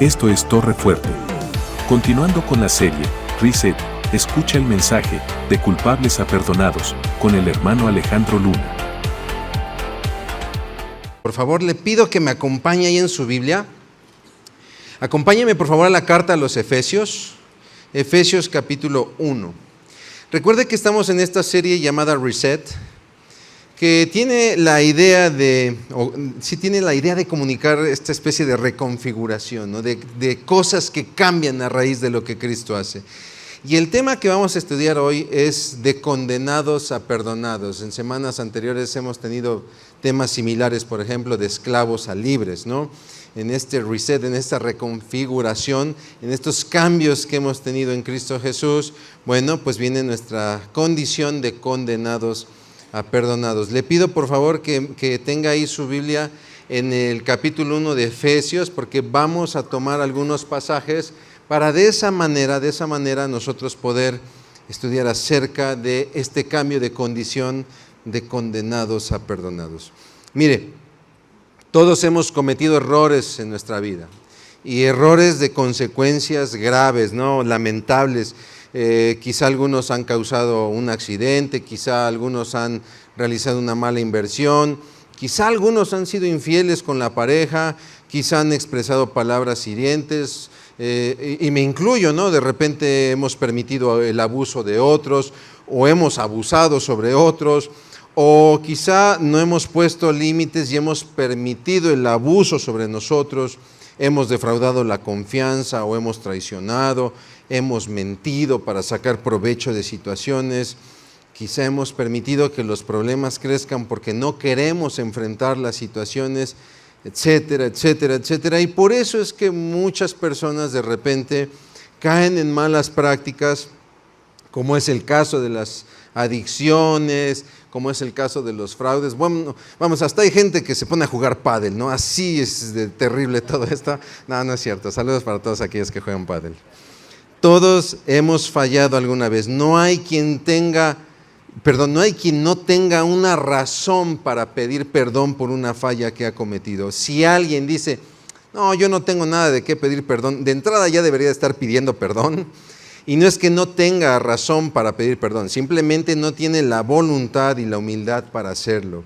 Esto es Torre Fuerte. Continuando con la serie, Reset, escucha el mensaje, de culpables a perdonados, con el hermano Alejandro Luna. Por favor, le pido que me acompañe ahí en su Biblia. Acompáñeme por favor a la carta a los Efesios, Efesios capítulo 1. Recuerde que estamos en esta serie llamada Reset, que tiene la idea de comunicar esta especie de reconfiguración, ¿no? de cosas que cambian a raíz de lo que Cristo hace. Y el tema que vamos a estudiar hoy es de condenados a perdonados. En semanas anteriores hemos tenido temas similares, por ejemplo, de esclavos a libres, ¿no? En este reset, en esta reconfiguración, en estos cambios que hemos tenido en Cristo Jesús, bueno, pues viene nuestra condición de condenados a perdonados. Le pido por favor que tenga ahí su Biblia en el capítulo 1 de Efesios, porque vamos a tomar algunos pasajes para de esa manera nosotros poder estudiar acerca de este cambio de condición de condenados a perdonados. Mire, todos hemos cometido errores en nuestra vida y errores de consecuencias graves, ¿no? Lamentables. Quizá algunos han causado un accidente, quizá algunos han realizado una mala inversión, quizá algunos han sido infieles con la pareja, quizá han expresado palabras hirientes, y me incluyo, ¿no? De repente hemos permitido el abuso de otros, o hemos abusado sobre otros, o quizá no hemos puesto límites y hemos permitido el abuso sobre nosotros, hemos defraudado la confianza o hemos traicionado, hemos mentido para sacar provecho de situaciones, quizá hemos permitido que los problemas crezcan porque no queremos enfrentar las situaciones, etcétera, etcétera, etcétera. Y por eso es que muchas personas de repente caen en malas prácticas, como es el caso de las adicciones, como es el caso de los fraudes. Bueno, vamos, hasta hay gente que se pone a jugar pádel, ¿no? Así es de terrible todo esto. No es cierto. Saludos para todos aquellos que juegan pádel. Todos hemos fallado alguna vez. No hay quien no tenga una razón para pedir perdón por una falla que ha cometido. Si alguien dice, no, yo no tengo nada de qué pedir perdón, de entrada ya debería estar pidiendo perdón. Y no es que no tenga razón para pedir perdón, simplemente no tiene la voluntad y la humildad para hacerlo.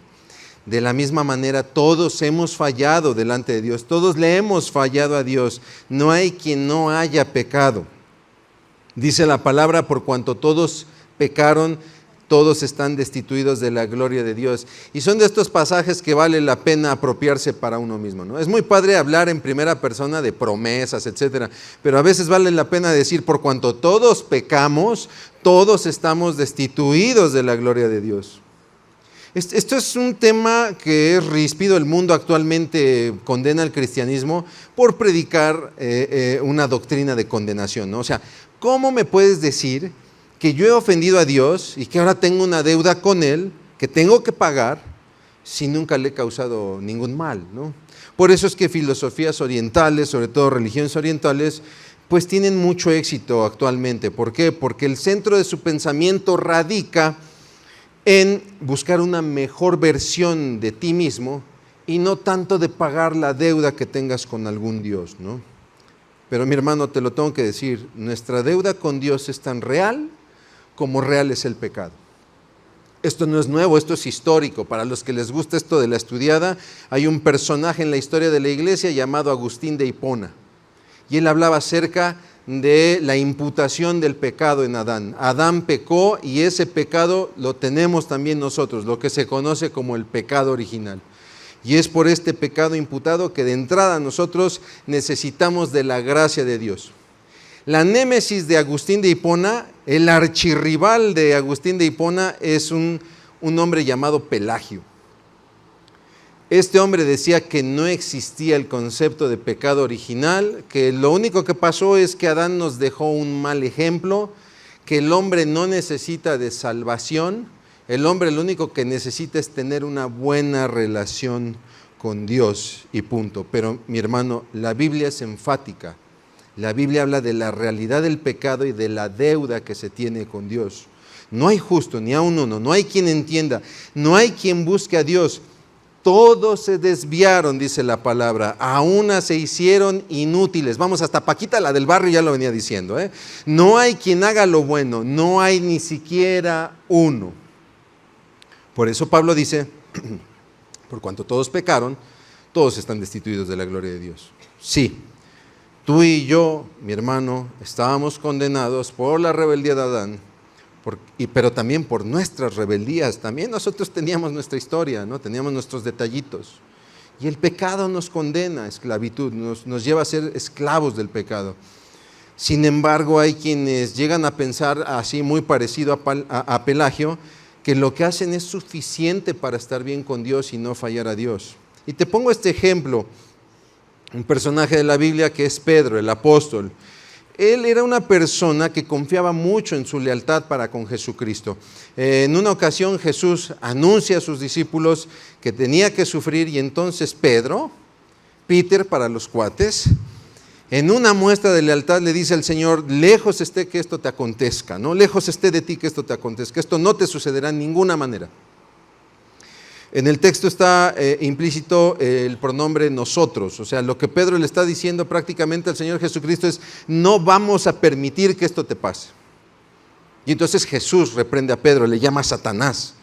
De la misma manera, todos hemos fallado delante de Dios, todos le hemos fallado a Dios. No hay quien no haya pecado. Dice la palabra, por cuanto todos pecaron, todos están destituidos de la gloria de Dios. Y son de estos pasajes que vale la pena apropiarse para uno mismo, ¿no? Es muy padre hablar en primera persona de promesas, etcétera, pero a veces vale la pena decir, por cuanto todos pecamos, todos estamos destituidos de la gloria de Dios. Esto es un tema que es ríspido. El mundo actualmente condena al cristianismo por predicar una doctrina de condenación, ¿no? O sea, ¿cómo me puedes decir que yo he ofendido a Dios y que ahora tengo una deuda con Él que tengo que pagar si nunca le he causado ningún mal, ¿no? Por eso es que filosofías orientales, sobre todo religiones orientales, pues tienen mucho éxito actualmente. ¿Por qué? Porque el centro de su pensamiento radica en buscar una mejor versión de ti mismo y no tanto de pagar la deuda que tengas con algún Dios, ¿no? Pero mi hermano, te lo tengo que decir, nuestra deuda con Dios es tan real como real es el pecado. Esto no es nuevo, esto es histórico. Para los que les gusta esto de la estudiada, hay un personaje en la historia de la iglesia llamado Agustín de Hipona. Y él hablaba acerca de la imputación del pecado en Adán. Adán pecó y ese pecado lo tenemos también nosotros, lo que se conoce como el pecado original. Y es por este pecado imputado que de entrada nosotros necesitamos de la gracia de Dios. La némesis de Agustín de Hipona, el archirrival de Agustín de Hipona es un hombre llamado Pelagio. Este hombre decía que no existía el concepto de pecado original, que lo único que pasó es que Adán nos dejó un mal ejemplo, que el hombre no necesita de salvación, el hombre lo único que necesita es tener una buena relación con Dios y punto. Pero mi hermano, la Biblia es enfática. La Biblia habla de la realidad del pecado y de la deuda que se tiene con Dios. No hay justo, ni aun uno, no hay quien entienda, no hay quien busque a Dios. todos se desviaron, dice la palabra, a una se hicieron inútiles. Vamos, hasta Paquita, la del barrio, ya lo venía diciendo, ¿eh? No hay quien haga lo bueno, no hay ni siquiera uno. Por eso Pablo dice, por cuanto todos pecaron, todos están destituidos de la gloria de Dios. Sí, tú y yo, mi hermano, estábamos condenados por la rebeldía de Adán, pero también por nuestras rebeldías. También nosotros teníamos nuestra historia, ¿no? Teníamos nuestros detallitos. Y el pecado nos condena a esclavitud, nos lleva a ser esclavos del pecado. Sin embargo, hay quienes llegan a pensar así, muy parecido a Pelagio, que lo que hacen es suficiente para estar bien con Dios y no fallar a Dios. Y te pongo este ejemplo, un personaje de la Biblia que es Pedro, el apóstol. Él era una persona que confiaba mucho en su lealtad para con Jesucristo. En una ocasión Jesús anuncia a sus discípulos que tenía que sufrir y entonces Pedro, Peter para los cuates, en una muestra de lealtad le dice al Señor, lejos esté que esto te acontezca, ¿no? Lejos esté de ti que esto te acontezca, esto no te sucederá en ninguna manera. En el texto está implícito el pronombre nosotros, o sea, lo que Pedro le está diciendo prácticamente al Señor Jesucristo es, no vamos a permitir que esto te pase. Y entonces Jesús reprende a Pedro, le llama Satanás,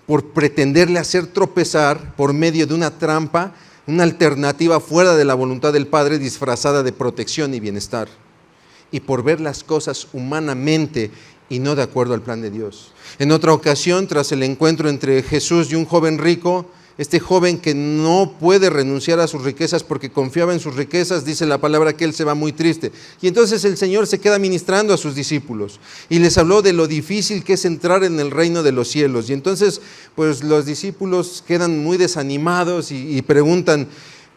por pretenderle hacer tropezar por medio de una trampa, una alternativa fuera de la voluntad del Padre disfrazada de protección y bienestar, y por ver las cosas humanamente y no de acuerdo al plan de Dios. En otra ocasión, tras el encuentro entre Jesús y un joven rico, este joven que no puede renunciar a sus riquezas porque confiaba en sus riquezas, dice la palabra que él se va muy triste. Y entonces el Señor se queda ministrando a sus discípulos y les habló de lo difícil que es entrar en el reino de los cielos. Y entonces, pues los discípulos quedan muy desanimados y preguntan,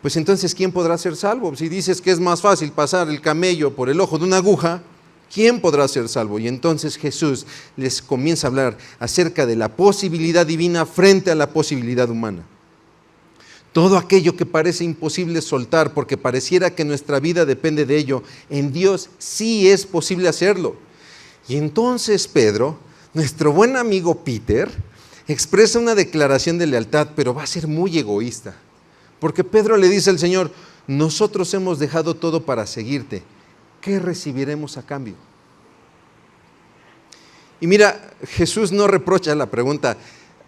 pues entonces, ¿quién podrá ser salvo? Si dices que es más fácil pasar el camello por el ojo de una aguja, ¿quién podrá ser salvo? Y entonces Jesús les comienza a hablar acerca de la posibilidad divina frente a la posibilidad humana. Todo aquello que parece imposible soltar porque pareciera que nuestra vida depende de ello, en Dios sí es posible hacerlo. Y entonces Pedro, nuestro buen amigo Peter, expresa una declaración de lealtad, pero va a ser muy egoísta. Porque Pedro le dice al Señor, nosotros hemos dejado todo para seguirte. ¿Qué recibiremos a cambio? Y mira, Jesús no reprocha la pregunta.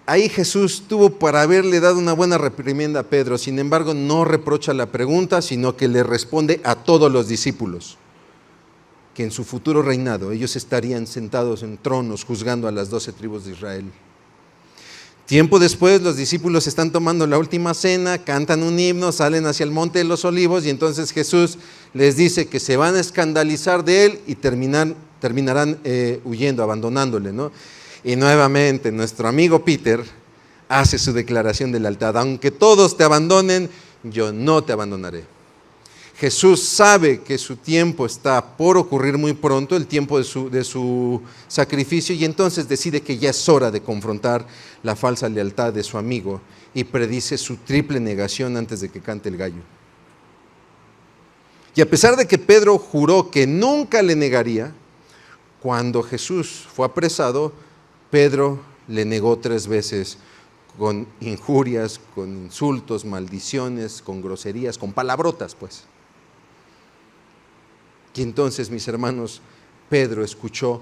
Ahí Jesús tuvo para haberle dado una buena reprimenda a Pedro. Sin embargo, no reprocha la pregunta, sino que le responde a todos los discípulos que en su futuro reinado ellos estarían sentados en tronos juzgando a las 12 tribus de Israel. Tiempo después los discípulos están tomando la última cena, cantan un himno, salen hacia el monte de los olivos y entonces Jesús les dice que se van a escandalizar de él y terminarán huyendo, abandonándole, ¿no? Y nuevamente nuestro amigo Peter hace su declaración de lealtad, aunque todos te abandonen, yo no te abandonaré. Jesús sabe que su tiempo está por ocurrir muy pronto, el tiempo de su sacrificio, y entonces decide que ya es hora de confrontar la falsa lealtad de su amigo y predice su triple negación antes de que cante el gallo. Y a pesar de que Pedro juró que nunca le negaría, cuando Jesús fue apresado, Pedro le negó 3 veces con injurias, con insultos, maldiciones, con groserías, con palabrotas, pues. Y entonces, mis hermanos, Pedro escuchó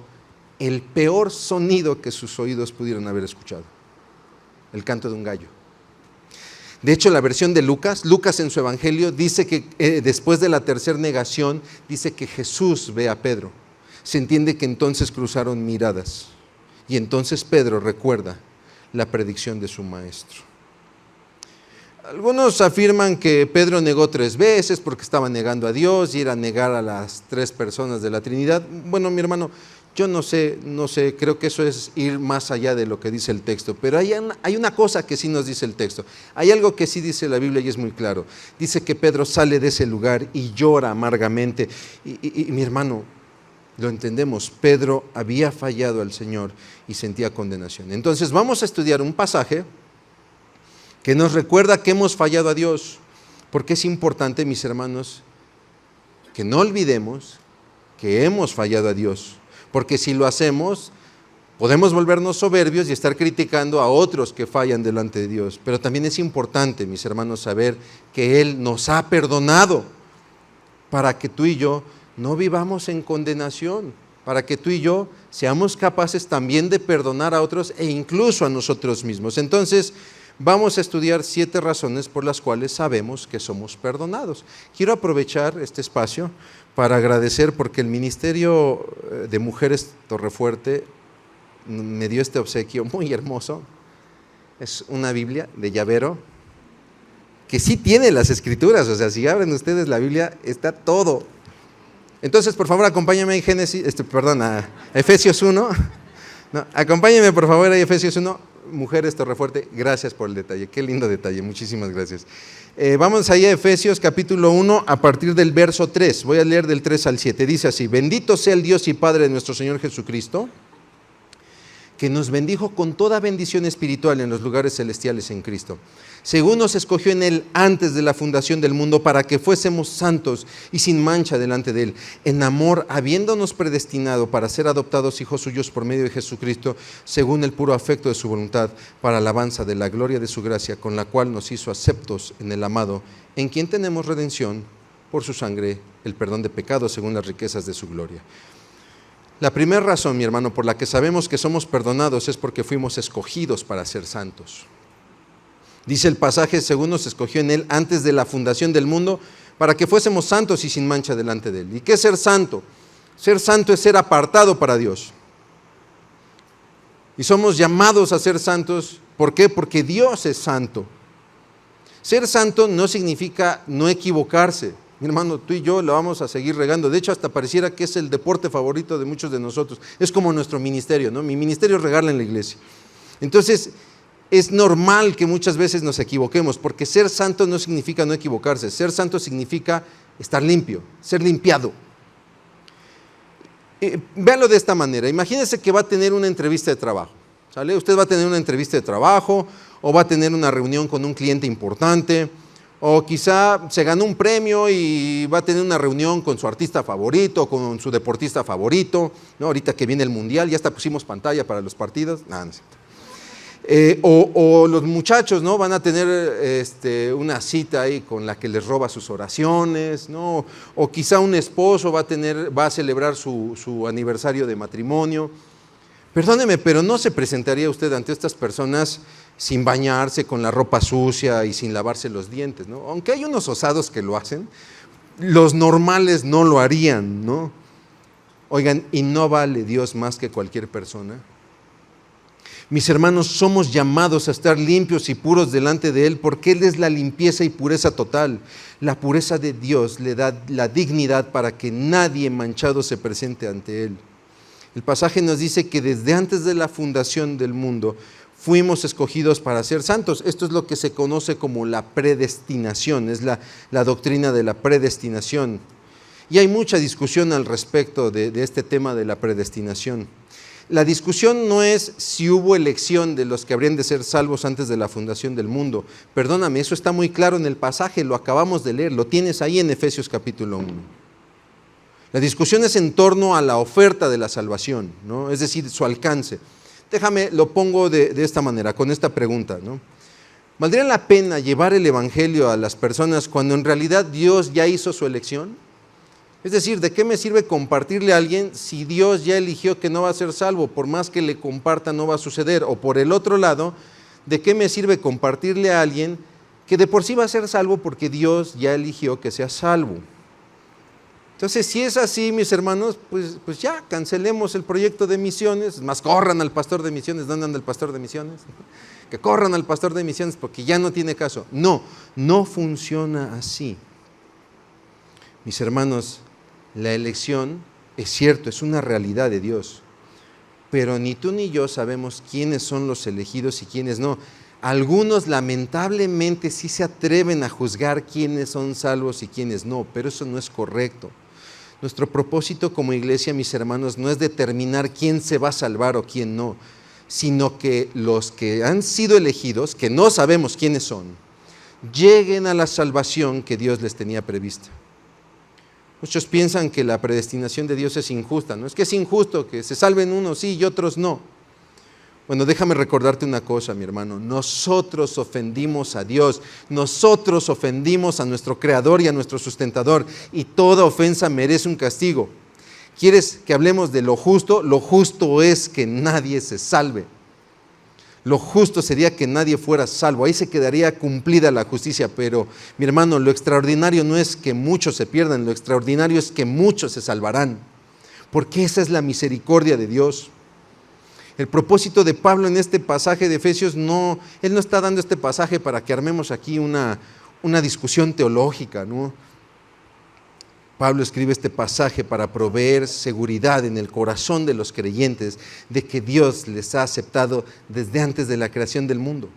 el peor sonido que sus oídos pudieron haber escuchado, el canto de un gallo. De hecho, la versión de Lucas en su evangelio dice que después de la tercera negación, dice que Jesús ve a Pedro. Se entiende que entonces cruzaron miradas y entonces Pedro recuerda la predicción de su maestro. Algunos afirman que Pedro negó 3 veces porque estaba negando a Dios y era negar a las 3 personas de la Trinidad. Bueno, mi hermano, yo no sé, creo que eso es ir más allá de lo que dice el texto, pero hay una cosa que sí nos dice el texto. Hay algo que sí dice la Biblia y es muy claro. Dice que Pedro sale de ese lugar y llora amargamente. Y mi hermano, lo entendemos, Pedro había fallado al Señor y sentía condenación. Entonces vamos a estudiar un pasaje que nos recuerda que hemos fallado a Dios, porque es importante, mis hermanos, que no olvidemos que hemos fallado a Dios, porque si lo hacemos, Podemos volvernos soberbios y estar criticando a otros que fallan delante de Dios, pero también es importante, mis hermanos, saber que Él nos ha perdonado para que tú y yo no vivamos en condenación, para que tú y yo seamos capaces también de perdonar a otros e incluso a nosotros mismos. Entonces, vamos a estudiar 7 razones por las cuales sabemos que somos perdonados. Quiero aprovechar este espacio para agradecer porque el Ministerio de Mujeres Torrefuerte me dio este obsequio muy hermoso. Es una Biblia de llavero que sí tiene las escrituras, o sea, si abren ustedes la Biblia, está todo. Entonces, por favor, acompáñame a Efesios 1. No, acompáñenme, por favor, a Efesios 1. Mujeres Torrefuerte, gracias por el detalle, qué lindo detalle, muchísimas gracias. Vamos ahí a Efesios capítulo 1 a partir del verso 3, voy a leer del 3 al 7, dice así: bendito sea el Dios y Padre de nuestro Señor Jesucristo, que nos bendijo con toda bendición espiritual en los lugares celestiales en Cristo, según nos escogió en Él antes de la fundación del mundo, para que fuésemos santos y sin mancha delante de Él, en amor, habiéndonos predestinado para ser adoptados hijos suyos por medio de Jesucristo, según el puro afecto de su voluntad, para alabanza de la gloria de su gracia, con la cual nos hizo aceptos en el amado, en quien tenemos redención por su sangre, el perdón de pecados según las riquezas de su gloria. La primera razón, mi hermano, por la que sabemos que somos perdonados es porque fuimos escogidos para ser santos. Dice el pasaje, según nos escogió en Él antes de la fundación del mundo, para que fuésemos santos y sin mancha delante de Él. ¿Y qué es ser santo? Ser santo es ser apartado para Dios. Y somos llamados a ser santos, ¿por qué? Porque Dios es santo. Ser santo no significa no equivocarse. Mi hermano, tú y yo la vamos a seguir regando. De hecho, hasta pareciera que es el deporte favorito de muchos de nosotros. Es como nuestro ministerio, ¿no? Mi ministerio es regarla en la iglesia. Entonces, es normal que muchas veces nos equivoquemos, porque ser santo no significa no equivocarse. Ser santo significa estar limpio, ser limpiado. Véalo de esta manera. Imagínese que va a tener una entrevista de trabajo, ¿sale? Usted va a tener una entrevista de trabajo o va a tener una reunión con un cliente importante, o quizá se ganó un premio y va a tener una reunión con su artista favorito, con su deportista favorito, ¿no? Ahorita que viene el mundial, ya hasta pusimos pantalla para los partidos. No es cierto. O los muchachos, ¿no? Van a tener una cita ahí con la que les roba sus oraciones, ¿no? O quizá un esposo va a celebrar su aniversario de matrimonio. Perdóneme, pero no se presentaría usted ante estas personas sin bañarse, con la ropa sucia y sin lavarse los dientes, ¿no? Aunque hay unos osados que lo hacen, los normales no lo harían, ¿no? Oigan, ¿y no vale Dios más que cualquier persona? Mis hermanos, somos llamados a estar limpios y puros delante de Él, porque Él es la limpieza y pureza total. La pureza de Dios le da la dignidad para que nadie manchado se presente ante Él. El pasaje nos dice que desde antes de la fundación del mundo fuimos escogidos para ser santos. Esto es lo que se conoce como la predestinación, es la doctrina de la predestinación. Y hay mucha discusión al respecto de este tema de la predestinación. La discusión no es si hubo elección de los que habrían de ser salvos antes de la fundación del mundo. Perdóname, eso está muy claro en el pasaje, lo acabamos de leer, lo tienes ahí en Efesios capítulo 1. La discusión es en torno a la oferta de la salvación, ¿no? Es decir, su alcance. Déjame, lo pongo de esta manera, con esta pregunta, ¿no? ¿Valdría la pena llevar el evangelio a las personas cuando en realidad Dios ya hizo su elección? Es decir, ¿de qué me sirve compartirle a alguien si Dios ya eligió que no va a ser salvo? Por más que le comparta no va a suceder. O por el otro lado, ¿de qué me sirve compartirle a alguien que de por sí va a ser salvo porque Dios ya eligió que sea salvo? Entonces, si es así, mis hermanos, pues ya cancelemos el proyecto de misiones, más corran al pastor de misiones. ¿Dónde anda el pastor de misiones? Que corran al pastor de misiones porque ya no tiene caso. No funciona así. Mis hermanos, la elección es cierto, es una realidad de Dios, pero ni tú ni yo sabemos quiénes son los elegidos y quiénes no. Algunos lamentablemente sí se atreven a juzgar quiénes son salvos y quiénes no, pero eso no es correcto. Nuestro propósito como iglesia, mis hermanos, no es determinar quién se va a salvar o quién no, sino que los que han sido elegidos, que no sabemos quiénes son, lleguen a la salvación que Dios les tenía prevista. Muchos piensan que la predestinación de Dios es injusta, ¿no? Es que es injusto que se salven unos sí y otros no. Bueno, déjame recordarte una cosa, mi hermano. Nosotros ofendimos a Dios, nosotros ofendimos a nuestro Creador y a nuestro sustentador, y toda ofensa merece un castigo. ¿Quieres que hablemos de lo justo? Lo justo es que nadie se salve. Lo justo sería que nadie fuera salvo. Ahí se quedaría cumplida la justicia. Pero, mi hermano, lo extraordinario no es que muchos se pierdan, lo extraordinario es que muchos se salvarán. Porque esa es la misericordia de Dios. El propósito de Pablo en este pasaje de Efesios, él no está dando este pasaje para que armemos aquí una discusión teológica, ¿no? Pablo escribe este pasaje para proveer seguridad en el corazón de los creyentes de que Dios les ha aceptado desde antes de la creación del mundo.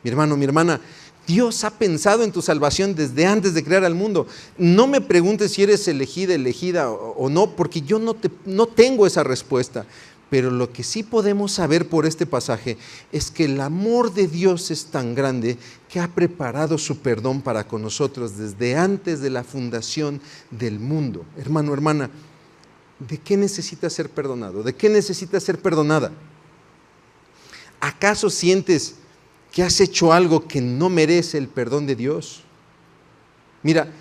Mi hermano, mi hermana, Dios ha pensado en tu salvación desde antes de crear al mundo. No me preguntes si eres elegida o no, porque yo no tengo esa respuesta. Pero lo que sí podemos saber por este pasaje es que el amor de Dios es tan grande que ha preparado su perdón para con nosotros desde antes de la fundación del mundo. Hermano, hermana, ¿de qué necesitas ser perdonado? ¿De qué necesitas ser perdonada? ¿Acaso sientes que has hecho algo que no merece el perdón de Dios? Mira,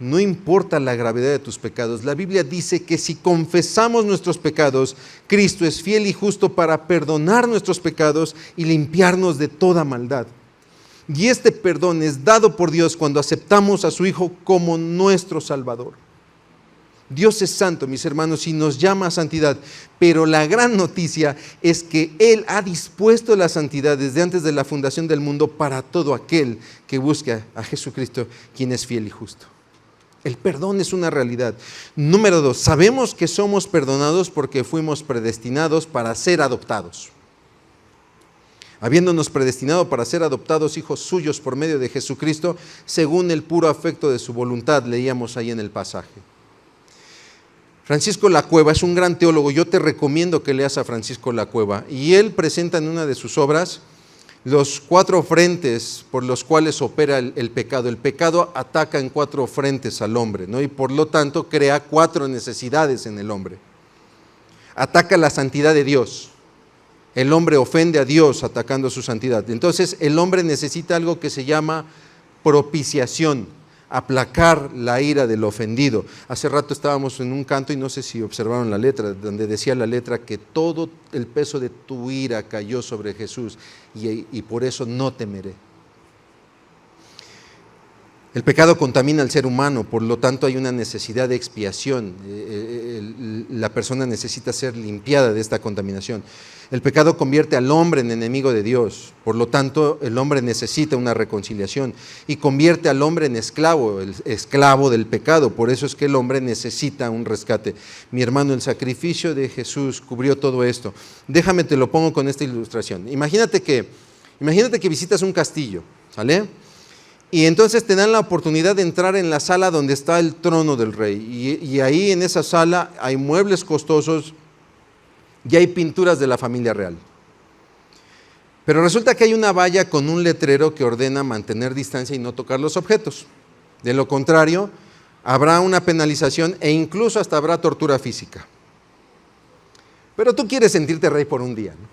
no importa la gravedad de tus pecados. La Biblia dice que si confesamos nuestros pecados, Cristo es fiel y justo para perdonar nuestros pecados y limpiarnos de toda maldad. Y este perdón es dado por Dios cuando aceptamos a su Hijo como nuestro Salvador. Dios es santo, mis hermanos, y nos llama a santidad, pero la gran noticia es que Él ha dispuesto la santidad desde antes de la fundación del mundo para todo aquel que busca a Jesucristo, quien es fiel y justo. El perdón es una realidad. Número 2, sabemos que somos perdonados porque fuimos predestinados para ser adoptados. Habiéndonos predestinado para ser adoptados hijos suyos por medio de Jesucristo, según el puro afecto de su voluntad, leíamos ahí en el pasaje. Francisco Lacueva es un gran teólogo. Yo te recomiendo que leas a Francisco Lacueva. Y él presenta en una de sus obras los 4 frentes por los cuales opera el pecado. El pecado ataca en 4 frentes al hombre, ¿no? Y por lo tanto crea 4 necesidades en el hombre. Ataca la santidad de Dios. El hombre ofende a Dios atacando su santidad. Entonces el hombre necesita algo que se llama propiciación, aplacar la ira del ofendido. Hace rato estábamos en un canto y no sé si observaron la letra, donde decía la letra que todo el peso de tu ira cayó sobre Jesús y por eso no temeré. El pecado contamina al ser humano, por lo tanto hay una necesidad de expiación. La persona necesita ser limpiada de esta contaminación. El pecado convierte al hombre en enemigo de Dios, por lo tanto el hombre necesita una reconciliación y convierte al hombre en esclavo, el esclavo del pecado, por eso es que el hombre necesita un rescate. Mi hermano, el sacrificio de Jesús cubrió todo esto. Déjame te lo pongo con esta ilustración. Imagínate que visitas un castillo, ¿sale? Y entonces te dan la oportunidad de entrar en la sala donde está el trono del rey y ahí en esa sala hay muebles costosos, y hay pinturas de la familia real. Pero resulta que hay una valla con un letrero que ordena mantener distancia y no tocar los objetos. De lo contrario, habrá una penalización e incluso hasta habrá tortura física. Pero tú quieres sentirte rey por un día, ¿no?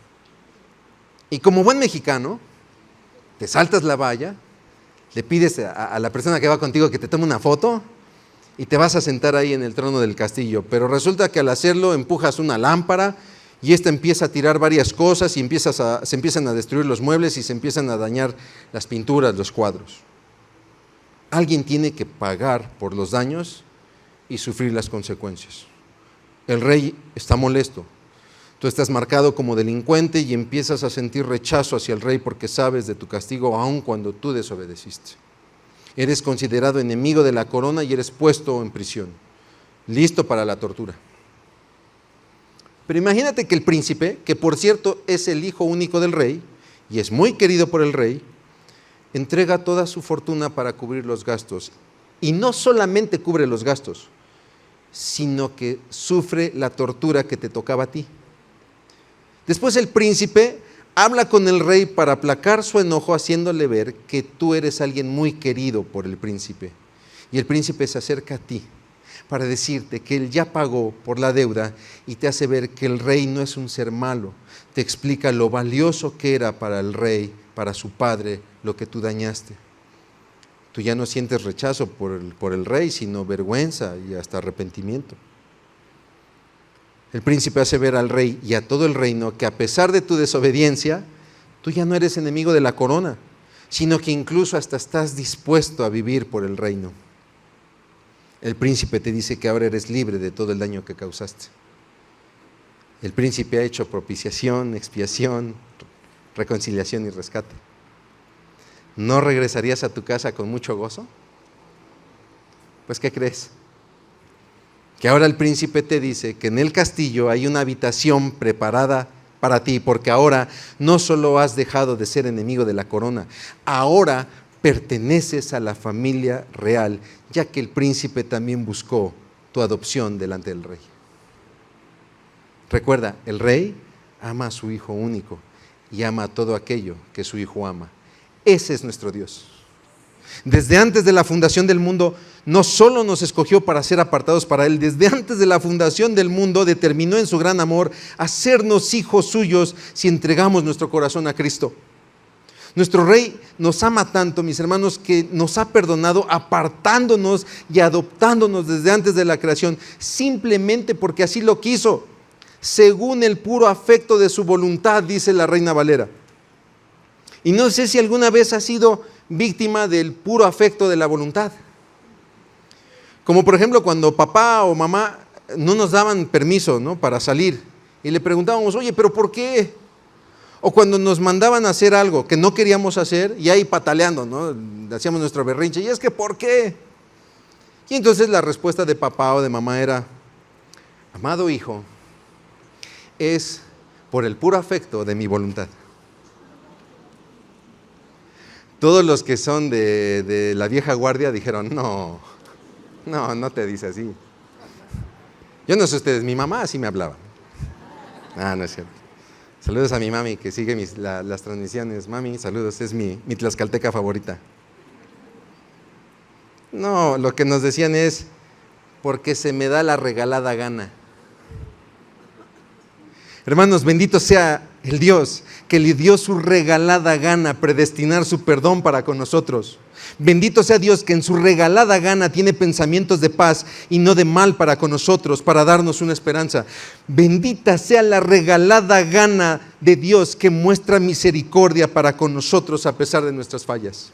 Y como buen mexicano, te saltas la valla, le pides a la persona que va contigo que te tome una foto y te vas a sentar ahí en el trono del castillo. Pero resulta que al hacerlo empujas una lámpara y esta empieza a tirar varias cosas y se empiezan a destruir los muebles y se empiezan a dañar las pinturas, los cuadros. Alguien tiene que pagar por los daños y sufrir las consecuencias. El rey está molesto. Tú estás marcado como delincuente y empiezas a sentir rechazo hacia el rey porque sabes de tu castigo aun cuando tú desobedeciste. Eres considerado enemigo de la corona y eres puesto en prisión, listo para la tortura. Pero imagínate que el príncipe, que por cierto es el hijo único del rey y es muy querido por el rey, entrega toda su fortuna para cubrir los gastos. Y no solamente cubre los gastos, sino que sufre la tortura que te tocaba a ti. Después el príncipe habla con el rey para aplacar su enojo, haciéndole ver que tú eres alguien muy querido por el príncipe. Y el príncipe se acerca a ti, para decirte que Él ya pagó por la deuda y te hace ver que el rey no es un ser malo. Te explica lo valioso que era para el rey, para su padre, lo que tú dañaste. Tú ya no sientes rechazo por el rey, sino vergüenza y hasta arrepentimiento. El príncipe hace ver al rey y a todo el reino que a pesar de tu desobediencia, tú ya no eres enemigo de la corona, sino que incluso hasta estás dispuesto a vivir por el reino. El príncipe te dice que ahora eres libre de todo el daño que causaste. El príncipe ha hecho propiciación, expiación, reconciliación y rescate. ¿No regresarías a tu casa con mucho gozo? Pues, ¿qué crees? Que ahora el príncipe te dice que en el castillo hay una habitación preparada para ti, porque ahora no solo has dejado de ser enemigo de la corona, ahora perteneces a la familia real, ya que el príncipe también buscó tu adopción delante del rey. Recuerda, el rey ama a su hijo único y ama a todo aquello que su hijo ama. Ese es nuestro Dios. Desde antes de la fundación del mundo, no solo nos escogió para ser apartados para Él, desde antes de la fundación del mundo determinó en su gran amor hacernos hijos suyos si entregamos nuestro corazón a Cristo. Nuestro Rey nos ama tanto, mis hermanos, que nos ha perdonado apartándonos y adoptándonos desde antes de la creación, simplemente porque así lo quiso, según el puro afecto de su voluntad, dice la Reina Valera. Y no sé si alguna vez has sido víctima del puro afecto de la voluntad. Como por ejemplo cuando papá o mamá no nos daban permiso, ¿no?, para salir y le preguntábamos, oye, ¿pero por qué? O cuando nos mandaban a hacer algo que no queríamos hacer y ahí pataleando, ¿no?, hacíamos nuestro berrinche, y es que ¿por qué? Y entonces la respuesta de papá o de mamá era, amado hijo, es por el puro afecto de mi voluntad. Todos los que son de la vieja guardia dijeron, no te dice así. Yo no sé ustedes, mi mamá así me hablaba. No es cierto. Saludos a mi mami que sigue las transmisiones. Mami, saludos, es mi tlaxcalteca favorita. No, lo que nos decían es, porque se me da la regalada gana. Hermanos, bendito sea el Dios que le dio su regalada gana predestinar su perdón para con nosotros. Bendito sea Dios que en su regalada gana tiene pensamientos de paz y no de mal para con nosotros, para darnos una esperanza. Bendita sea la regalada gana de Dios que muestra misericordia para con nosotros a pesar de nuestras fallas.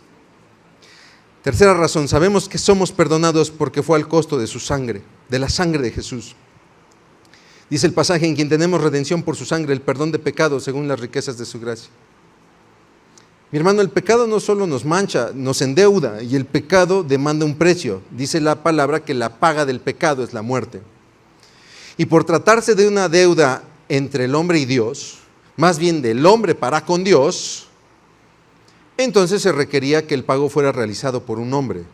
Tercera razón, sabemos que somos perdonados porque fue al costo de su sangre, de la sangre de Jesús. Dice el pasaje, en quien tenemos redención por su sangre, el perdón de pecados según las riquezas de su gracia. Mi hermano, el pecado no solo nos mancha, nos endeuda, y el pecado demanda un precio. Dice la palabra que la paga del pecado es la muerte. Y por tratarse de una deuda entre el hombre y Dios, más bien del hombre para con Dios, entonces se requería que el pago fuera realizado por un hombre.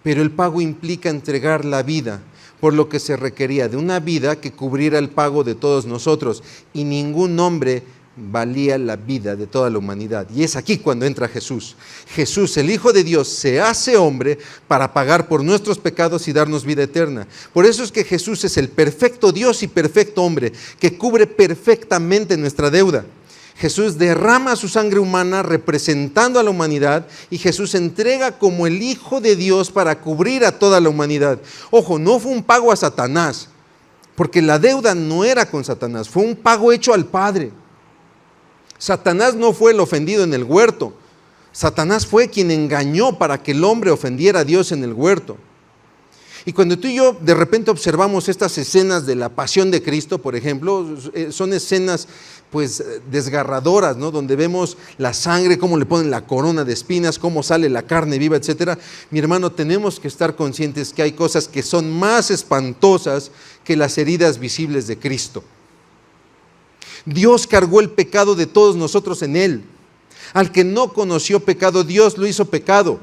Pero el pago implica entregar la vida, por lo que se requería de una vida que cubriera el pago de todos nosotros, y ningún hombre valía la vida de toda la humanidad. Y es aquí cuando entra Jesús. Jesús, el Hijo de Dios, se hace hombre para pagar por nuestros pecados y darnos vida eterna. Por eso es que Jesús es el perfecto Dios y perfecto hombre, que cubre perfectamente nuestra deuda. Jesús derrama su sangre humana representando a la humanidad, y Jesús se entrega como el Hijo de Dios para cubrir a toda la humanidad. Ojo, no fue un pago a Satanás, porque la deuda no era con Satanás, fue un pago hecho al Padre. Satanás no fue el ofendido en el huerto, Satanás fue quien engañó para que el hombre ofendiera a Dios en el huerto. Y cuando tú y yo de repente observamos estas escenas de la pasión de Cristo, por ejemplo, son escenas pues desgarradoras, ¿no?, donde vemos la sangre, cómo le ponen la corona de espinas, cómo sale la carne viva, etcétera. Mi hermano, tenemos que estar conscientes que hay cosas que son más espantosas que las heridas visibles de Cristo. Dios cargó el pecado de todos nosotros en Él. Al que no conoció pecado, Dios lo hizo pecado.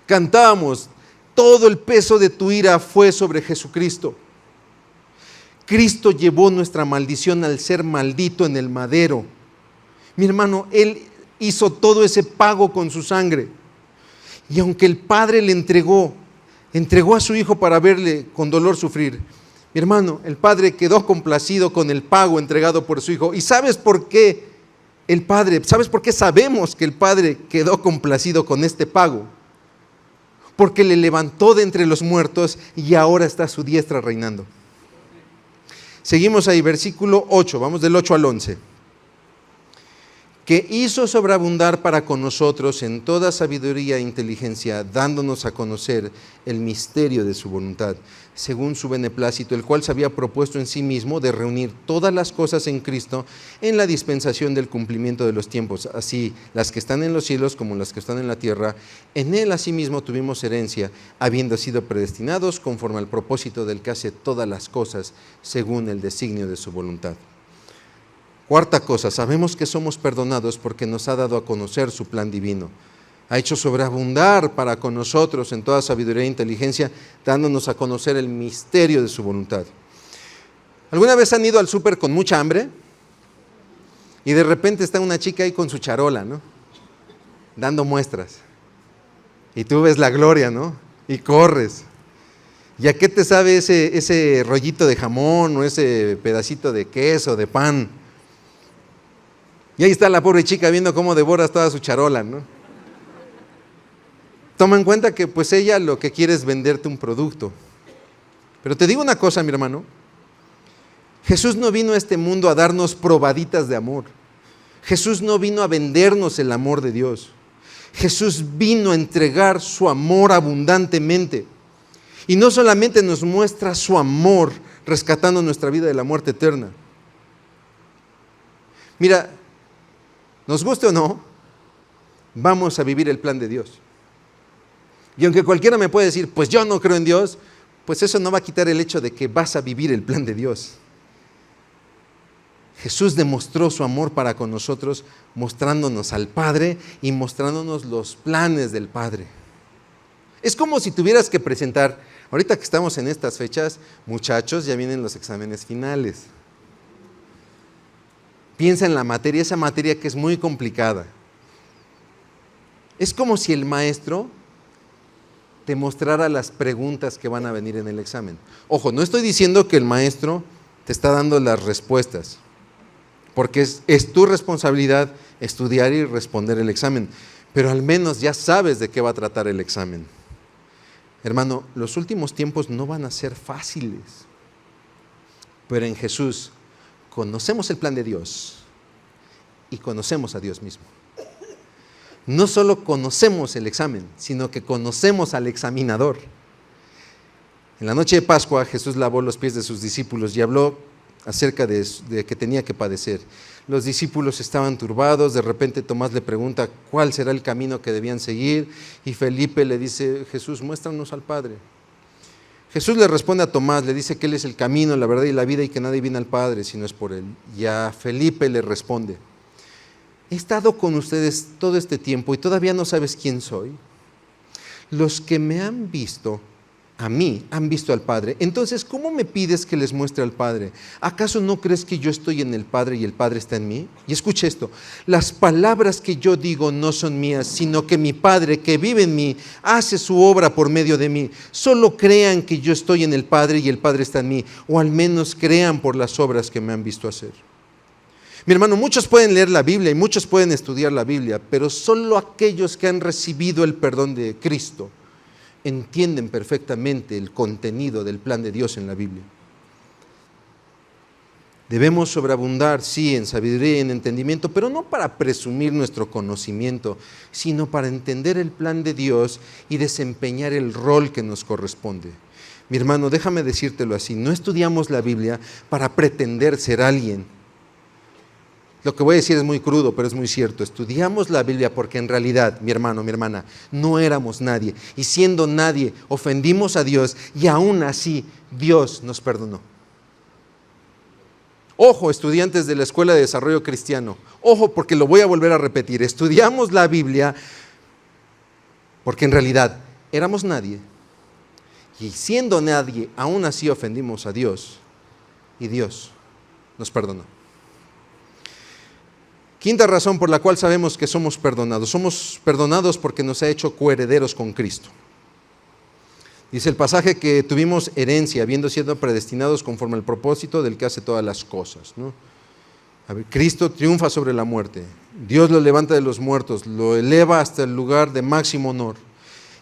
Cantábamos, todo el peso de tu ira fue sobre Jesucristo. Cristo llevó nuestra maldición al ser maldito en el madero. Mi hermano, Él hizo todo ese pago con su sangre. Y aunque el Padre le entregó Entregó a su Hijo para verle con dolor sufrir. Mi hermano, el Padre quedó complacido con el pago entregado por su Hijo. ¿Y sabes por qué sabes por qué sabemos que el Padre quedó complacido con este pago? Porque le levantó de entre los muertos y ahora está a su diestra reinando. Seguimos ahí, versículo 8, vamos del 8 al 11. Que hizo sobreabundar para con nosotros en toda sabiduría e inteligencia, dándonos a conocer el misterio de su voluntad, según su beneplácito, el cual se había propuesto en sí mismo de reunir todas las cosas en Cristo en la dispensación del cumplimiento de los tiempos, así las que están en los cielos como las que están en la tierra. En él asimismo tuvimos herencia, habiendo sido predestinados conforme al propósito del que hace todas las cosas, según el designio de su voluntad. Cuarta cosa, sabemos que somos perdonados porque nos ha dado a conocer su plan divino. Ha hecho sobreabundar para con nosotros en toda sabiduría e inteligencia, dándonos a conocer el misterio de su voluntad. ¿Alguna vez han ido al súper con mucha hambre? Y de repente está una chica ahí con su charola, ¿no? Dando muestras. Y tú ves la gloria, ¿no? Y corres. ¿Y a qué te sabe ese rollito de jamón o ese pedacito de queso, de pan? Y ahí está la pobre chica viendo cómo devoras toda su charola, ¿no? Toma en cuenta que pues ella lo que quiere es venderte un producto. Pero te digo una cosa, mi hermano. Jesús no vino a este mundo a darnos probaditas de amor. Jesús no vino a vendernos el amor de Dios. Jesús vino a entregar su amor abundantemente. Y no solamente nos muestra su amor rescatando nuestra vida de la muerte eterna. Mira, nos guste o no, vamos a vivir el plan de Dios. Y aunque cualquiera me puede decir, pues yo no creo en Dios, pues eso no va a quitar el hecho de que vas a vivir el plan de Dios. Jesús demostró su amor para con nosotros, mostrándonos al Padre y mostrándonos los planes del Padre. Es como si tuvieras que presentar, ahorita que estamos en estas fechas, muchachos, ya vienen los exámenes finales. Piensa en la materia, esa materia que es muy complicada. Es como si el maestro te mostrara las preguntas que van a venir en el examen. Ojo, no estoy diciendo que el maestro te está dando las respuestas, porque es tu responsabilidad estudiar y responder el examen, pero al menos ya sabes de qué va a tratar el examen. Hermano, los últimos tiempos no van a ser fáciles, pero en Jesús conocemos el plan de Dios y conocemos a Dios mismo. No solo conocemos el examen, sino que conocemos al examinador. En la noche de Pascua, Jesús lavó los pies de sus discípulos y habló acerca de que tenía que padecer. Los discípulos estaban turbados, de repente Tomás le pregunta cuál será el camino que debían seguir y Felipe le dice, Jesús, muéstranos al Padre. Jesús le responde a Tomás, le dice que Él es el camino, la verdad y la vida y que nadie viene al Padre si no es por Él. Y a Felipe le responde, he estado con ustedes todo este tiempo y todavía no sabes quién soy. Los que me han visto, a mí, han visto al Padre. Entonces, ¿cómo me pides que les muestre al Padre? ¿Acaso no crees que yo estoy en el Padre y el Padre está en mí? Y escucha esto, las palabras que yo digo no son mías, sino que mi Padre que vive en mí hace su obra por medio de mí. Solo crean que yo estoy en el Padre y el Padre está en mí, o al menos crean por las obras que me han visto hacer. Mi hermano, muchos pueden leer la Biblia y muchos pueden estudiar la Biblia, pero solo aquellos que han recibido el perdón de Cristo entienden perfectamente el contenido del plan de Dios en la Biblia. Debemos sobreabundar, sí, en sabiduría y en entendimiento, pero no para presumir nuestro conocimiento, sino para entender el plan de Dios y desempeñar el rol que nos corresponde. Mi hermano, déjame decírtelo así, no estudiamos la Biblia para pretender ser alguien. Lo que voy a decir es muy crudo, pero es muy cierto. Estudiamos la Biblia porque en realidad, mi hermano, mi hermana, no éramos nadie. Y siendo nadie, ofendimos a Dios y aún así Dios nos perdonó. Ojo, estudiantes de la Escuela de Desarrollo Cristiano. Ojo, porque lo voy a volver a repetir. Estudiamos la Biblia porque en realidad éramos nadie. Y siendo nadie, aún así ofendimos a Dios. Y Dios nos perdonó. Quinta razón por la cual sabemos que somos perdonados. Somos perdonados porque nos ha hecho coherederos con Cristo. Dice el pasaje que tuvimos herencia, habiendo sido predestinados conforme al propósito del que hace todas las cosas, ¿no? A ver, Cristo triunfa sobre la muerte. Dios lo levanta de los muertos, lo eleva hasta el lugar de máximo honor.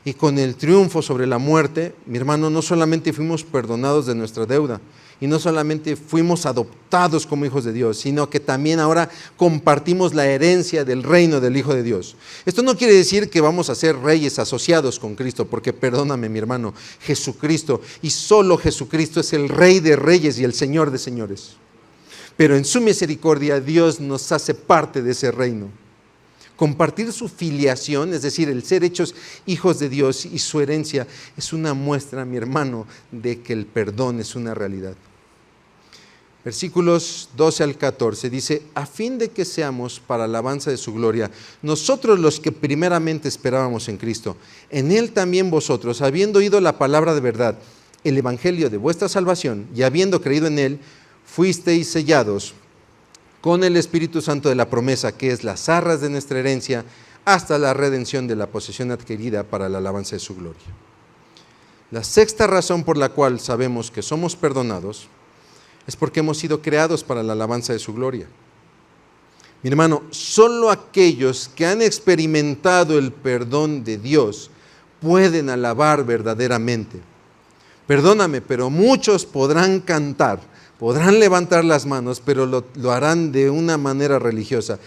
Y con el triunfo sobre la muerte, mi hermano, no solamente fuimos perdonados de nuestra deuda, y no solamente fuimos adoptados como hijos de Dios, sino que también ahora compartimos la herencia del reino del Hijo de Dios. Esto no quiere decir que vamos a ser reyes asociados con Cristo, porque perdóname, mi hermano, Jesucristo, y solo Jesucristo es el Rey de reyes y el Señor de señores. Pero en su misericordia Dios nos hace parte de ese reino. Compartir su filiación, es decir, el ser hechos hijos de Dios y su herencia, es una muestra, mi hermano, de que el perdón es una realidad. Versículos 12 al 14 dice: a fin de que seamos para alabanza de su gloria, nosotros los que primeramente esperábamos en Cristo, en Él también vosotros, habiendo oído la palabra de verdad, el evangelio de vuestra salvación, y habiendo creído en Él, fuisteis sellados con el Espíritu Santo de la promesa, que es las arras de nuestra herencia, hasta la redención de la posesión adquirida para la alabanza de su gloria. La sexta razón por la cual sabemos que somos perdonados es porque hemos sido creados para la alabanza de su gloria. Mi hermano, solo aquellos que han experimentado el perdón de Dios pueden alabar verdaderamente. Perdóname, pero muchos podrán cantar, podrán levantar las manos, pero lo harán de una manera religiosa.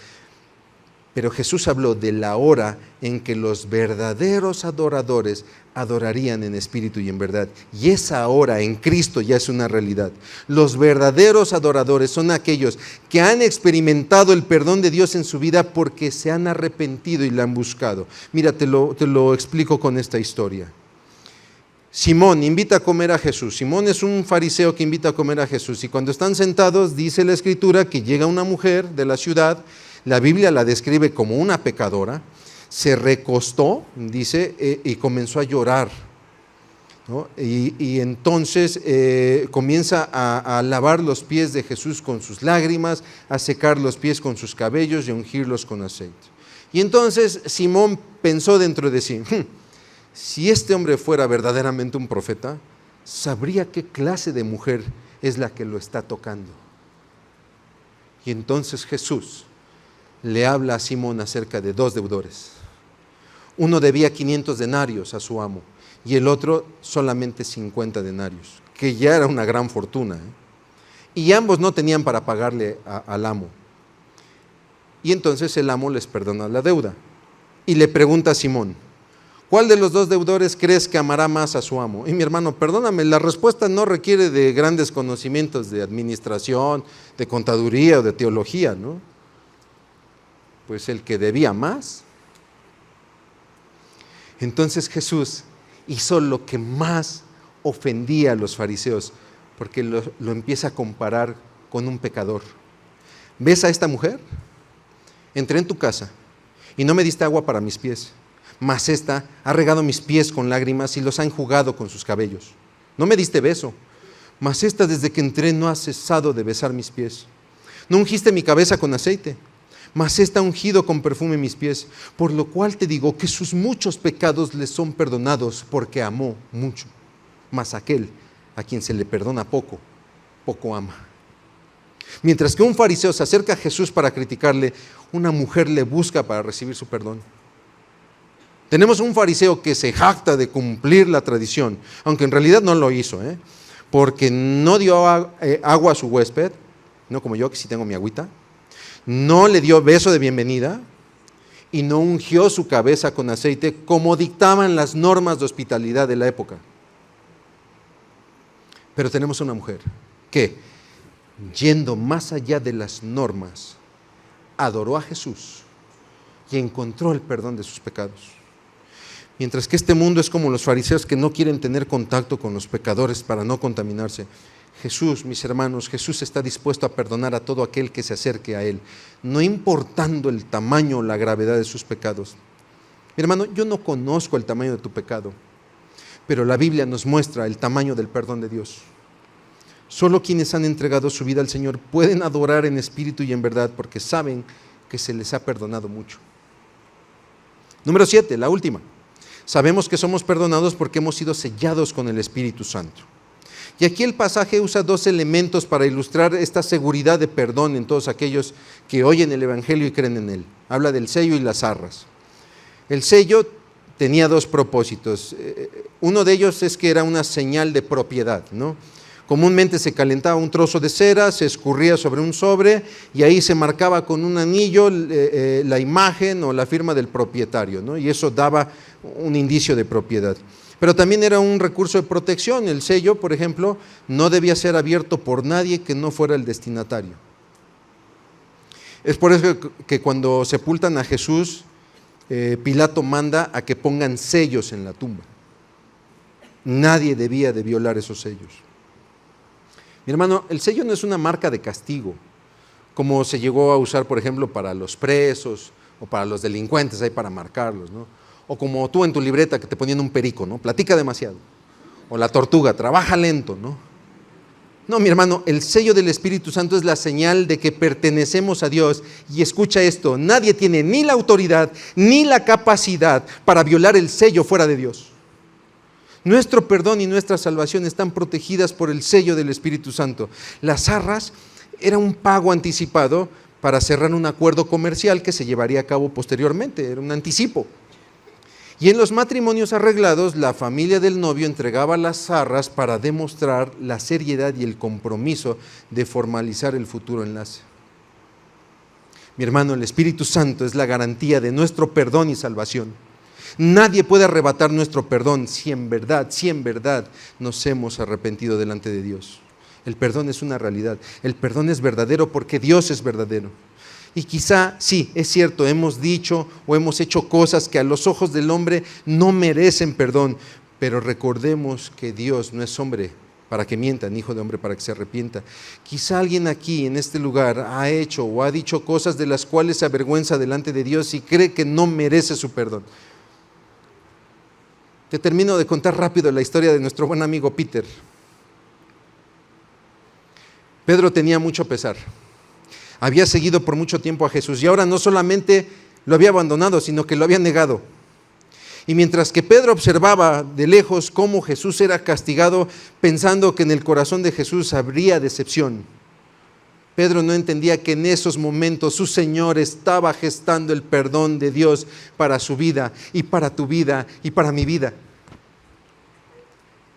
Pero Jesús habló de la hora en que los verdaderos adoradores adorarían en espíritu y en verdad. Y esa hora en Cristo ya es una realidad. Los verdaderos adoradores son aquellos que han experimentado el perdón de Dios en su vida porque se han arrepentido y la han buscado. Mira, te lo explico con esta historia. Simón invita a comer a Jesús. Simón es un fariseo que invita a comer a Jesús. Y cuando están sentados, dice la Escritura que llega una mujer de la ciudad. La Biblia la describe como una pecadora. Se recostó, dice, y comenzó a llorar, ¿no? Y entonces comienza a lavar los pies de Jesús con sus lágrimas, a secar los pies con sus cabellos y a ungirlos con aceite. Y entonces Simón pensó dentro de sí: si este hombre fuera verdaderamente un profeta, sabría qué clase de mujer es la que lo está tocando. Y entonces Jesús le habla a Simón acerca de dos deudores. Uno debía 500 denarios a su amo y el otro solamente 50 denarios, que ya era una gran fortuna, Y ambos no tenían para pagarle al amo. Y entonces el amo les perdona la deuda y le pregunta a Simón: ¿cuál de los dos deudores crees que amará más a su amo? Y mi hermano, perdóname, la respuesta no requiere de grandes conocimientos de administración, de contaduría o de teología, ¿no? Pues el que debía más. Entonces Jesús hizo lo que más ofendía a los fariseos, porque lo empieza a comparar con un pecador. ¿Ves a esta mujer? Entré en tu casa y no me diste agua para mis pies, mas esta ha regado mis pies con lágrimas y los ha enjugado con sus cabellos. No me diste beso, mas esta desde que entré no ha cesado de besar mis pies. No ungiste mi cabeza con aceite, mas esta ha ungido con perfume mis pies, por lo cual te digo que sus muchos pecados le son perdonados, porque amó mucho. Mas aquel a quien se le perdona poco, poco ama. Mientras que un fariseo se acerca a Jesús para criticarle, una mujer le busca para recibir su perdón. Tenemos un fariseo que se jacta de cumplir la tradición, aunque en realidad no lo hizo, porque no dio agua a su huésped, no como yo que sí tengo mi agüita, no le dio beso de bienvenida y no ungió su cabeza con aceite como dictaban las normas de hospitalidad de la época. Pero tenemos una mujer que, yendo más allá de las normas, adoró a Jesús y encontró el perdón de sus pecados. Mientras que este mundo es como los fariseos que no quieren tener contacto con los pecadores para no contaminarse. Jesús, mis hermanos, Jesús está dispuesto a perdonar a todo aquel que se acerque a Él, no importando el tamaño o la gravedad de sus pecados. Mi hermano, yo no conozco el tamaño de tu pecado, pero la Biblia nos muestra el tamaño del perdón de Dios. Solo quienes han entregado su vida al Señor pueden adorar en espíritu y en verdad, porque saben que se les ha perdonado mucho. Número 7, la última. Sabemos que somos perdonados porque hemos sido sellados con el Espíritu Santo. Y aquí el pasaje usa dos elementos para ilustrar esta seguridad de perdón en todos aquellos que oyen el Evangelio y creen en él. Habla del sello y las arras. El sello tenía dos propósitos. Uno de ellos es que era una señal de propiedad, ¿no? Comúnmente se calentaba un trozo de cera, se escurría sobre un sobre y ahí se marcaba con un anillo la imagen o la firma del propietario, ¿no? Y eso daba un indicio de propiedad. Pero también era un recurso de protección. El sello, por ejemplo, no debía ser abierto por nadie que no fuera el destinatario. Es por eso que cuando sepultan a Jesús, Pilato manda a que pongan sellos en la tumba. Nadie debía de violar esos sellos. Mi hermano, el sello no es una marca de castigo, como se llegó a usar, por ejemplo, para los presos o para los delincuentes, ahí para marcarlos, ¿no? O como tú en tu libreta que te ponían un perico, ¿no? Platica demasiado. O la tortuga, trabaja lento, ¿no? No, mi hermano, el sello del Espíritu Santo es la señal de que pertenecemos a Dios. Y escucha esto, nadie tiene ni la autoridad ni la capacidad para violar el sello fuera de Dios. Nuestro perdón y nuestra salvación están protegidas por el sello del Espíritu Santo. Las arras era un pago anticipado para cerrar un acuerdo comercial que se llevaría a cabo posteriormente, era un anticipo. Y en los matrimonios arreglados, la familia del novio entregaba las arras para demostrar la seriedad y el compromiso de formalizar el futuro enlace. Mi hermano, el Espíritu Santo es la garantía de nuestro perdón y salvación. Nadie puede arrebatar nuestro perdón si en verdad nos hemos arrepentido delante de Dios. El perdón es una realidad. El perdón es verdadero porque Dios es verdadero. Y quizá, sí, es cierto, hemos dicho o hemos hecho cosas que a los ojos del hombre no merecen perdón, pero recordemos que Dios no es hombre para que mienta, ni hijo de hombre para que se arrepienta. Quizá alguien aquí en este lugar ha hecho o ha dicho cosas de las cuales se avergüenza delante de Dios y cree que no merece su perdón. Te termino de contar rápido la historia de nuestro buen amigo Peter. Pedro tenía mucho pesar. Había seguido por mucho tiempo a Jesús y ahora no solamente lo había abandonado, sino que lo había negado. Y mientras que Pedro observaba de lejos cómo Jesús era castigado, pensando que en el corazón de Jesús habría decepción, Pedro no entendía que en esos momentos su Señor estaba gestando el perdón de Dios para su vida y para tu vida y para mi vida.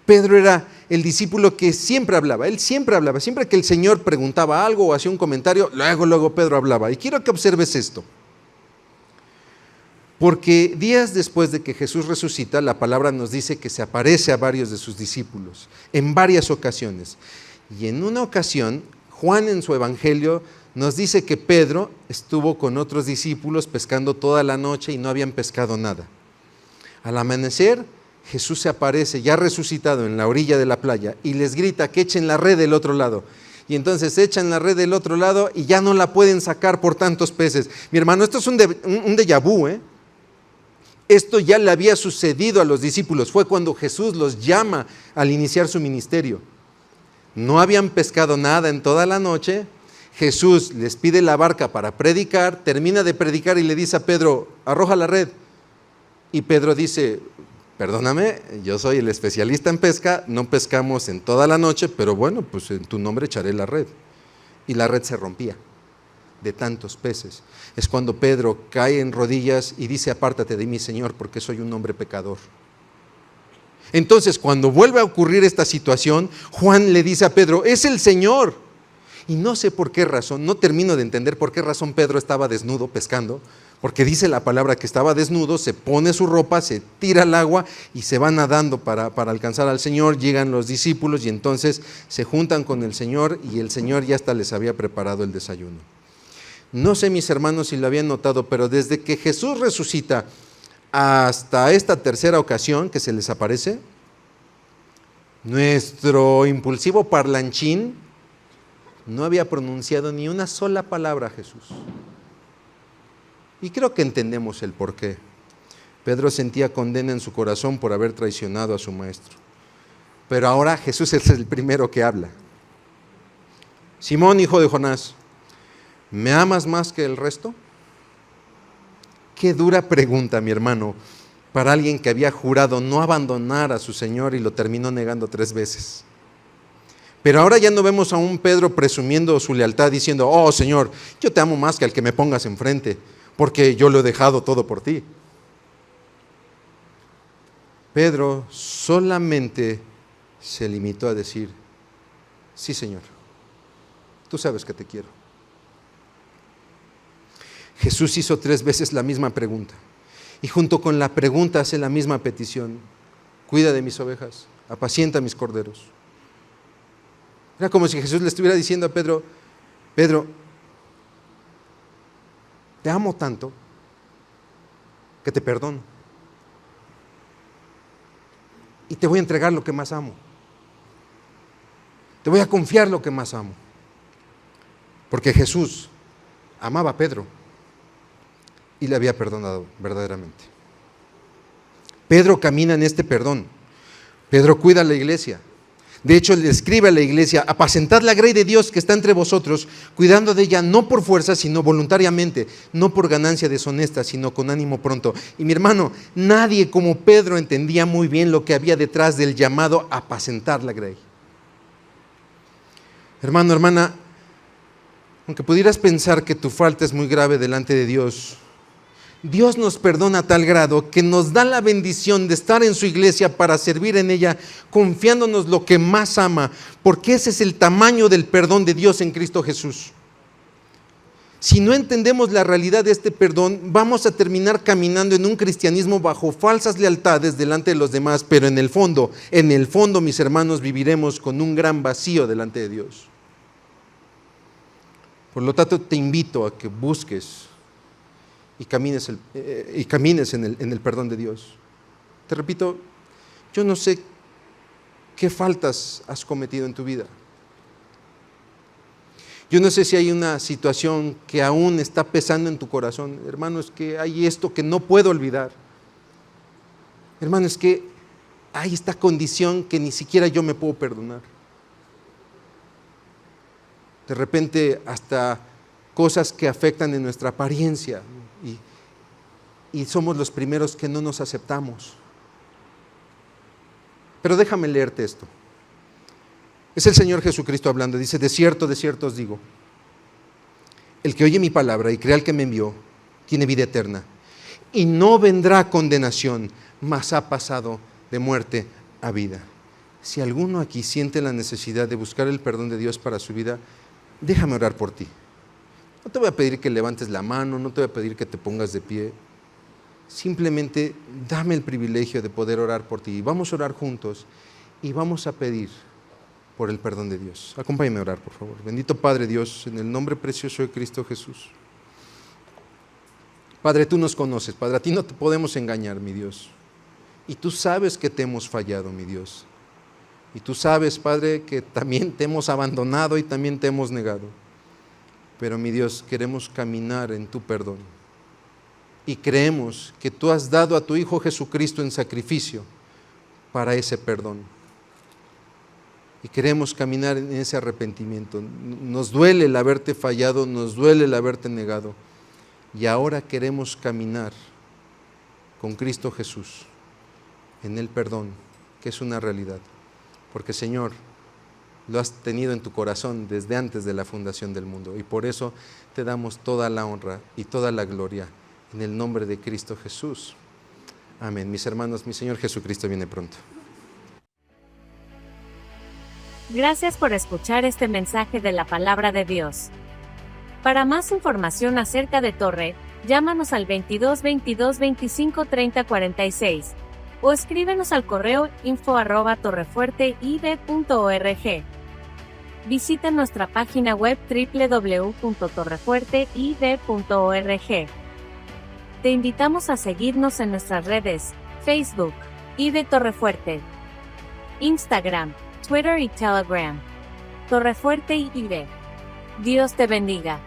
Pedro era el discípulo que siempre hablaba, siempre que el Señor preguntaba algo o hacía un comentario, luego Pedro hablaba. Y quiero que observes esto, porque días después de que Jesús resucita, la palabra nos dice que se aparece a varios de sus discípulos, en varias ocasiones. Y en una ocasión, Juan en su evangelio nos dice que Pedro estuvo con otros discípulos pescando toda la noche y no habían pescado nada. Al amanecer, Jesús se aparece ya resucitado en la orilla de la playa y les grita que echen la red del otro lado. Y entonces echan la red del otro lado y ya no la pueden sacar por tantos peces. Mi hermano, esto es un déjà vu, ¿eh? Esto ya le había sucedido a los discípulos. Fue cuando Jesús los llama al iniciar su ministerio. No habían pescado nada en toda la noche. Jesús les pide la barca para predicar, termina de predicar y le dice a Pedro, arroja la red. Y Pedro dice, perdóname, yo soy el especialista en pesca, no pescamos en toda la noche, pero bueno, pues en tu nombre echaré la red. Y la red se rompía de tantos peces. Es cuando Pedro cae en rodillas y dice, apártate de mí, Señor, porque soy un hombre pecador. Entonces, cuando vuelve a ocurrir esta situación, Juan le dice a Pedro, es el Señor. Y no sé por qué razón, no termino de entender por qué razón Pedro estaba desnudo pescando, porque dice la palabra que estaba desnudo, se pone su ropa, se tira al agua y se va nadando para alcanzar al Señor. Llegan los discípulos y entonces se juntan con el Señor y el Señor ya hasta les había preparado el desayuno. No sé, mis hermanos, si lo habían notado, pero desde que Jesús resucita hasta esta tercera ocasión que se les aparece, nuestro impulsivo parlanchín no había pronunciado ni una sola palabra a Jesús. Y creo que entendemos el porqué. Pedro sentía condena en su corazón por haber traicionado a su maestro. Pero ahora Jesús es el primero que habla. Simón, hijo de Jonás, ¿me amas más que el resto? Qué dura pregunta, mi hermano. para alguien que había jurado no abandonar a su Señor y lo terminó negando 3 veces. Pero ahora ya no vemos a un Pedro presumiendo su lealtad diciendo, oh Señor, yo te amo más que al que me pongas enfrente, porque yo lo he dejado todo por ti. Pedro solamente se limitó a decir, sí Señor, tú sabes que te quiero. Jesús hizo 3 veces la misma pregunta y junto con la pregunta hace la misma petición, cuida de mis ovejas, apacienta mis corderos. Era como si Jesús le estuviera diciendo a Pedro, Pedro, te amo tanto que te perdono y te voy a entregar lo que más amo. Te voy a confiar lo que más amo. Porque Jesús amaba a Pedro y le había perdonado verdaderamente. Pedro camina en este perdón. Pedro cuida a la iglesia. De hecho, le escribe a la iglesia, apacentad la grey de Dios que está entre vosotros, cuidando de ella no por fuerza, sino voluntariamente, no por ganancia deshonesta, sino con ánimo pronto. Y mi hermano, nadie como Pedro entendía muy bien lo que había detrás del llamado a apacentar la grey. Hermano, hermana, aunque pudieras pensar que tu falta es muy grave delante de Dios, Dios nos perdona a tal grado que nos da la bendición de estar en su iglesia para servir en ella, confiándonos lo que más ama, porque ese es el tamaño del perdón de Dios en Cristo Jesús. Si no entendemos la realidad de este perdón, vamos a terminar caminando en un cristianismo bajo falsas lealtades delante de los demás, pero en el fondo, mis hermanos, viviremos con un gran vacío delante de Dios. Por lo tanto, te invito a que busques y camines en el perdón de Dios. Te repito, yo no sé qué faltas has cometido en tu vida. Yo no sé si hay una situación que aún está pesando en tu corazón. Hermano, es que hay esto que no puedo olvidar. Hermano, es que hay esta condición que ni siquiera yo me puedo perdonar. De repente hasta cosas que afectan en nuestra apariencia y somos los primeros que no nos aceptamos. Pero déjame leerte esto. Es el Señor Jesucristo hablando, dice, de cierto os digo, el que oye mi palabra y crea al que me envió, tiene vida eterna, y no vendrá condenación, mas ha pasado de muerte a vida. Si alguno aquí siente la necesidad de buscar el perdón de Dios para su vida, déjame orar por ti. No te voy a pedir que levantes la mano, no te voy a pedir que te pongas de pie. Simplemente dame el privilegio de poder orar por ti. Vamos a orar juntos y vamos a pedir por el perdón de Dios. Acompáñame a orar, por favor. Bendito Padre Dios, en el nombre precioso de Cristo Jesús. Padre, tú nos conoces, Padre, a ti no te podemos engañar, mi Dios. Y tú sabes que te hemos fallado, mi Dios. Y tú sabes, Padre, que también te hemos abandonado y también te hemos negado. Pero, mi Dios, queremos caminar en tu perdón. Y creemos que tú has dado a tu Hijo Jesucristo en sacrificio para ese perdón. Y queremos caminar en ese arrepentimiento. Nos duele el haberte fallado, nos duele el haberte negado. Y ahora queremos caminar con Cristo Jesús en el perdón, que es una realidad. Porque, Señor, lo has tenido en tu corazón desde antes de la fundación del mundo. Y por eso te damos toda la honra y toda la gloria en el nombre de Cristo Jesús. Amén. Mis hermanos, mi Señor Jesucristo viene pronto. Gracias por escuchar este mensaje de la Palabra de Dios. Para más información acerca de Torre, llámanos al 22 22 25 30 46 o escríbenos al correo info@torrefuerteid.org. Visita nuestra página web www.torrefuerteid.org. Te invitamos a seguirnos en nuestras redes, Facebook, ID Torrefuerte, Instagram, Twitter y Telegram. Torrefuerte ID. Dios te bendiga.